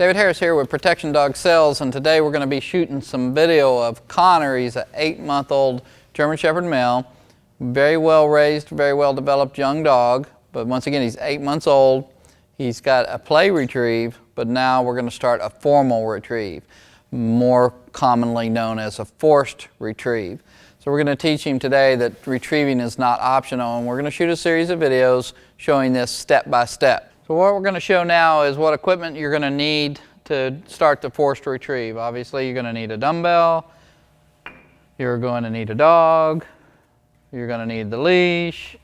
David Harris here with Protection Dog Sales, and today we're going to be shooting some video of Connor. He's an 8-month-old German Shepherd male, very well raised, very well developed young dog, but once again he's 8 months old. He's got a play retrieve, but now we're going to start a formal retrieve, more commonly known as a forced retrieve. So we're going to teach him today that retrieving is not optional, and we're going to shoot a series of videos showing this step by step. So what we're going to show now is what equipment you're going to need to start the forced retrieve. Obviously you're going to need a dumbbell, you're going to need a dog, you're going to need the leash.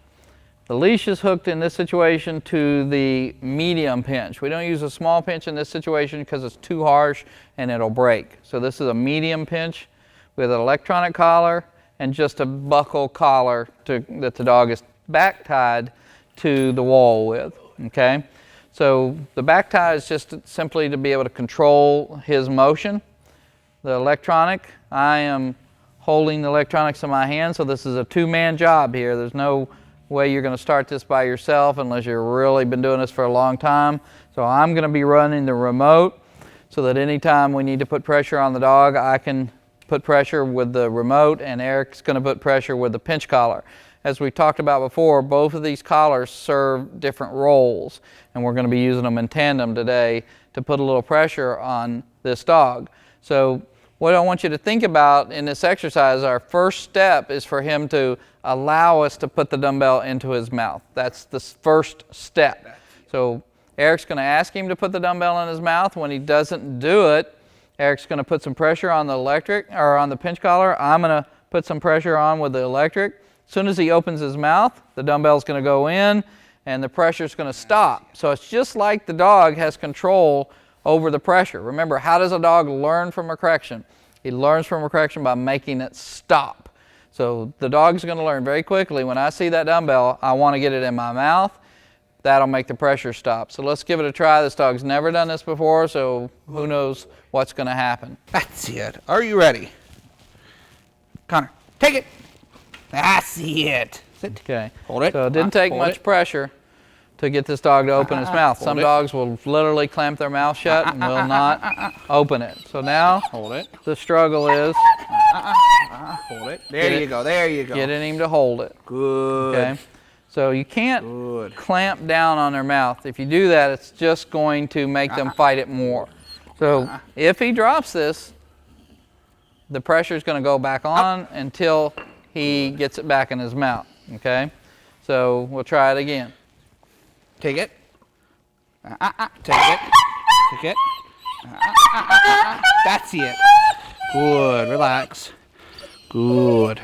The leash is hooked in this situation to the medium pinch. We don't use a small pinch in this situation because it's too harsh and it'll break. So this is a medium pinch with an electronic collar and just a buckle collar that the dog is back tied to the wall with. Okay, so the back tie is just simply to be able to control his motion. The electronic, I am holding the electronics in my hand, so this is a two-man job here. There's no way you're going to start this by yourself unless you've really been doing this for a long time. So I'm going to be running the remote so that anytime we need to put pressure on the dog, I can put pressure with the remote, and Eric's going to put pressure with the pinch collar. As we talked about before, both of these collars serve different roles, and we're going to be using them in tandem today to put a little pressure on this dog. So what I want you to think about in this exercise, our first step is for him to allow us to put the dumbbell into his mouth. That's the first step. So Eric's going to ask him to put the dumbbell in his mouth. When he doesn't do it, Eric's going to put some pressure on the electric, or on the pinch collar. I'm going to put some pressure on with the electric. As soon as he opens his mouth, the dumbbell's going to go in and the pressure's going to stop. So it's just like the dog has control over the pressure. Remember, how does a dog learn from a correction? He learns from a correction by making it stop. So the dog's going to learn very quickly, when I see that dumbbell, I want to get it in my mouth. That'll make the pressure stop. So let's give it a try. This dog's never done this before, so who knows what's going to happen. That's it. Are you ready? Connor, take it. That's it. Sit. Okay. Hold it. So it didn't take much pressure to get this dog to open his mouth. Some dogs will literally clamp their mouth shut and will not open it. So now hold it. The struggle is hold it. There you go. There you go. Getting him to hold it. Good. Okay. So you can't clamp down on their mouth. If you do that, it's just going to make them fight it more. So if he drops this, the pressure is going to go back on until he gets it back in his mouth. Okay? So we'll try it again. Take it. Take it. Take it. That's it. Good. Relax. Good.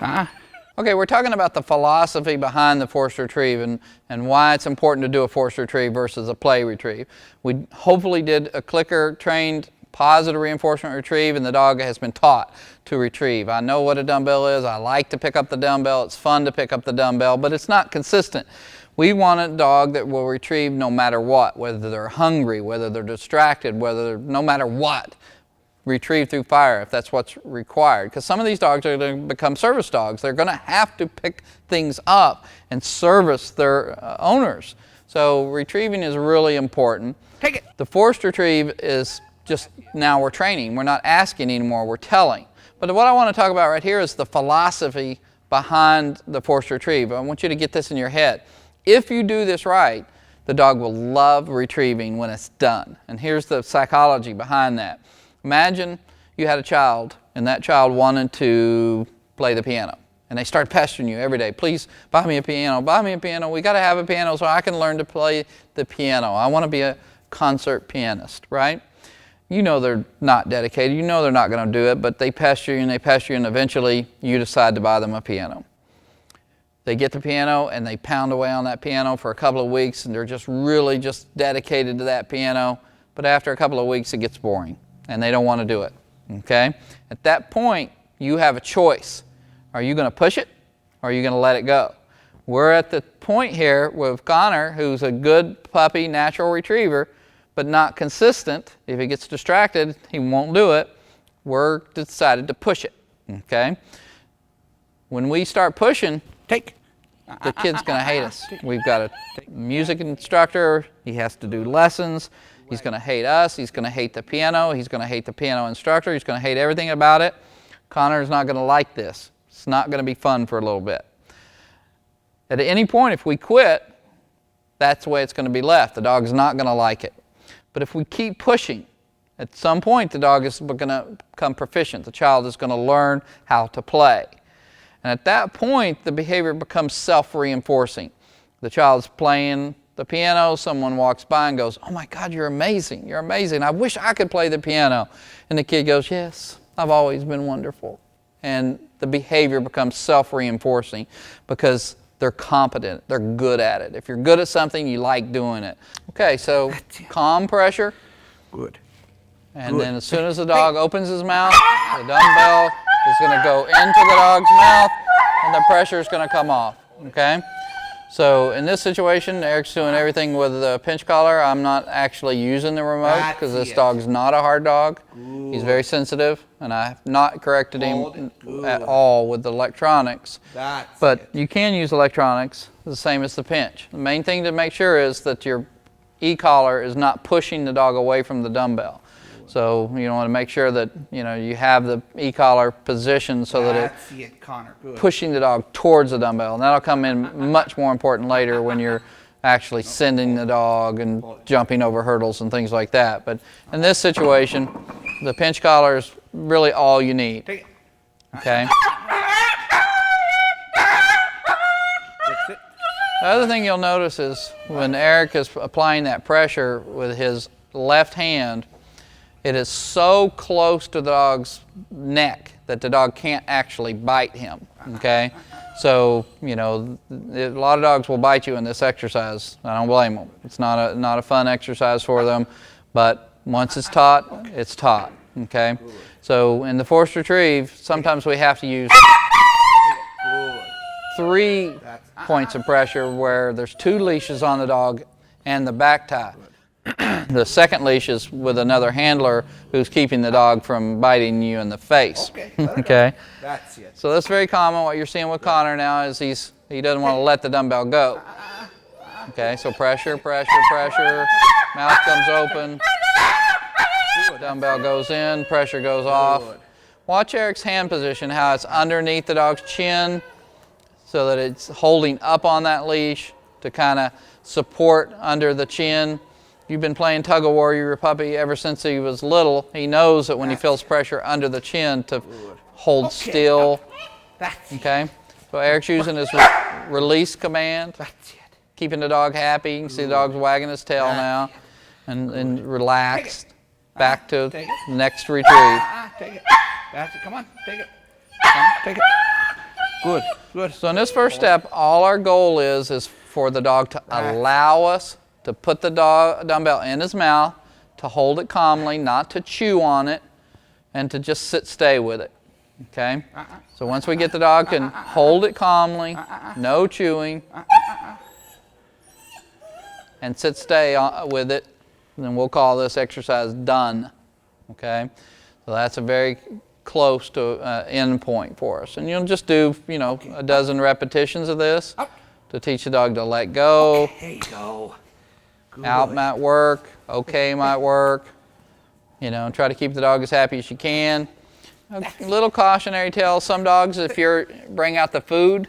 Okay, we're talking about the philosophy behind the forced retrieve and why it's important to do a forced retrieve versus a play retrieve. We hopefully did a clicker trained positive reinforcement retrieve, and the dog has been taught to retrieve. I know what a dumbbell is. I like to pick up the dumbbell. It's fun to pick up the dumbbell, but it's not consistent. We want a dog that will retrieve no matter what, whether they're hungry, whether they're distracted, no matter what. Retrieve through fire if that's what's required. Because some of these dogs are going to become service dogs. They're going to have to pick things up and service their owners. So retrieving is really important. Take it. The forced retrieve is just, now we're training. We're not asking anymore, we're telling. But what I want to talk about right here is the philosophy behind the forced retrieve. I want you to get this in your head. If you do this right, the dog will love retrieving when it's done. And here's the psychology behind that. Imagine you had a child and that child wanted to play the piano. And they start pestering you every day. Please buy me a piano, buy me a piano. We got to have a piano so I can learn to play the piano. I want to be a concert pianist, right? You know they're not dedicated. You know they're not going to do it, but they pester you and they pester you, and eventually you decide to buy them a piano. They get the piano and they pound away on that piano for a couple of weeks, and they're just really just dedicated to that piano. But after a couple of weeks it gets boring and they don't want to do it. Okay? At that point you have a choice. Are you going to push it or are you going to let it go? We're at the point here with Connor, who's a good puppy natural retriever but not consistent. If he gets distracted he won't do it. We're decided to push it. Okay? When we start pushing, the kid's going to hate us. We've got a music instructor. He has to do lessons. He's going to hate us. He's going to hate the piano. He's going to hate the piano instructor. He's going to hate everything about it. Connor's not going to like this. It's not going to be fun for a little bit. At any point, if we quit, that's the way it's going to be left. The dog's not going to like it. But if we keep pushing, at some point the dog is going to become proficient. The child is going to learn how to play. And at that point, the behavior becomes self-reinforcing. The child's playing the piano, someone walks by and goes, "Oh my God, you're amazing, you're amazing. I wish I could play the piano." And the kid goes, "Yes, I've always been wonderful." And the behavior becomes self-reinforcing because they're competent, they're good at it. If you're good at something, you like doing it. Okay, so calm pressure. Good. And then as soon as the dog opens his mouth, the dumbbell is going to go into the dog's mouth and the pressure is going to come off, okay? So in this situation, Eric's doing everything with the pinch collar. I'm not actually using the remote because this dog's not a hard dog. He's very sensitive, and I have not corrected him at all with the electronics. But you can use electronics the same as the pinch. The main thing to make sure is that your e-collar is not pushing the dog away from the dumbbell. So you want to make sure that you have the e-collar positioned so that it's pushing the dog towards the dumbbell. And that'll come in much more important later when you're actually sending the dog and jumping over hurdles and things like that. But in this situation, the pinch collar is really all you need. Okay. The other thing you'll notice is when Eric is applying that pressure with his left hand, it is so close to the dog's neck that the dog can't actually bite him, okay? So, a lot of dogs will bite you in this exercise. I don't blame them. It's not a fun exercise for them, but once it's taught, it's taught, okay? So in the forced retrieve, sometimes we have to use 3 points of pressure where there's 2 leashes on the dog and the back tie. The second leash is with another handler who's keeping the dog from biting you in the face. Okay. That's it. So that's very common. What you're seeing with Connor now is he doesn't want to let the dumbbell go. Okay, so pressure, pressure, pressure. Mouth comes open. Dumbbell goes in, pressure goes off. Watch Eric's hand position, how it's underneath the dog's chin so that it's holding up on that leash to kind of support under the chin. You've been playing tug of war with your puppy ever since he was little. He knows that when he feels pressure under the chin to hold still. Okay? So Eric's using his release command, keeping the dog happy. You can see the dog's wagging his tail now and relaxed. Back to next retrieve. Take it. That's it. Come on. Take it. Come on, take it. Good. Good. So in this first step, all our goal is for the dog to allow us to put the dumbbell in his mouth, to hold it calmly, not to chew on it, and to just stay with it. Okay? So once we get the dog can hold it calmly, no chewing, and stay with it, then we'll call this exercise done. Okay? So that's a very close to end point for us. And you'll just do, a dozen repetitions of this to teach the dog to let go. There you go. Good. Out might work, okay might work. Try to keep the dog as happy as you can. A little cautionary tale, some dogs, if you bring out the food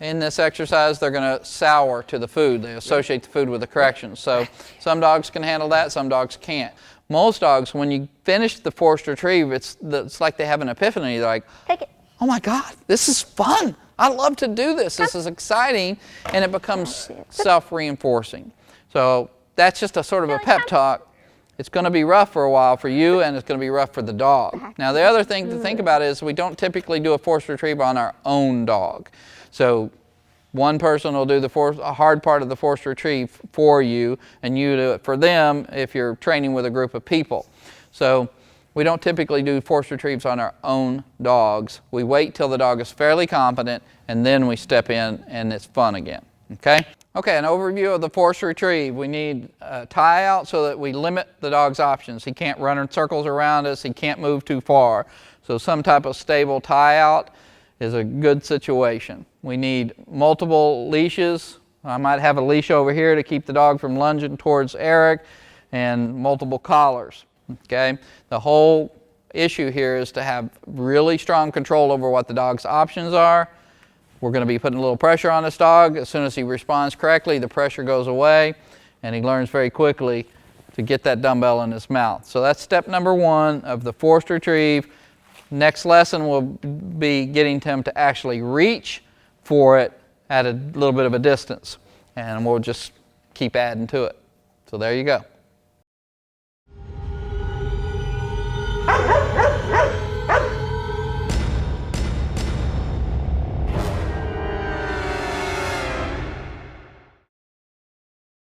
in this exercise, they're going to sour to the food. They associate the food with the corrections. So some dogs can handle that, some dogs can't. Most dogs, when you finish the forced retrieve, it's like they have an epiphany. They're like, Take it. "Oh my God, this is fun. I love to do this. This is exciting," and it becomes self-reinforcing. So that's just a sort of a pep talk. It's going to be rough for a while for you, and it's going to be rough for the dog. Now, the other thing to think about is we don't typically do a forced retrieve on our own dog. So one person will do a hard part of the forced retrieve for you, and you do it for them if you're training with a group of people. So we don't typically do forced retrieves on our own dogs. We wait till the dog is fairly competent, and then we step in, and it's fun again. Okay? Okay, an overview of the forced retrieve. We need a tie out so that we limit the dog's options. He can't run in circles around us. He can't move too far. So some type of stable tie out is a good situation. We need multiple leashes. I might have a leash over here to keep the dog from lunging towards Eric. and multiple collars. Okay? The whole issue here is to have really strong control over what the dog's options are. We're going to be putting a little pressure on this dog. As soon as he responds correctly, the pressure goes away, and he learns very quickly to get that dumbbell in his mouth. So that's step number 1 of the forced retrieve. Next lesson will be getting him to actually reach for it at a little bit of a distance, and we'll just keep adding to it. So there you go.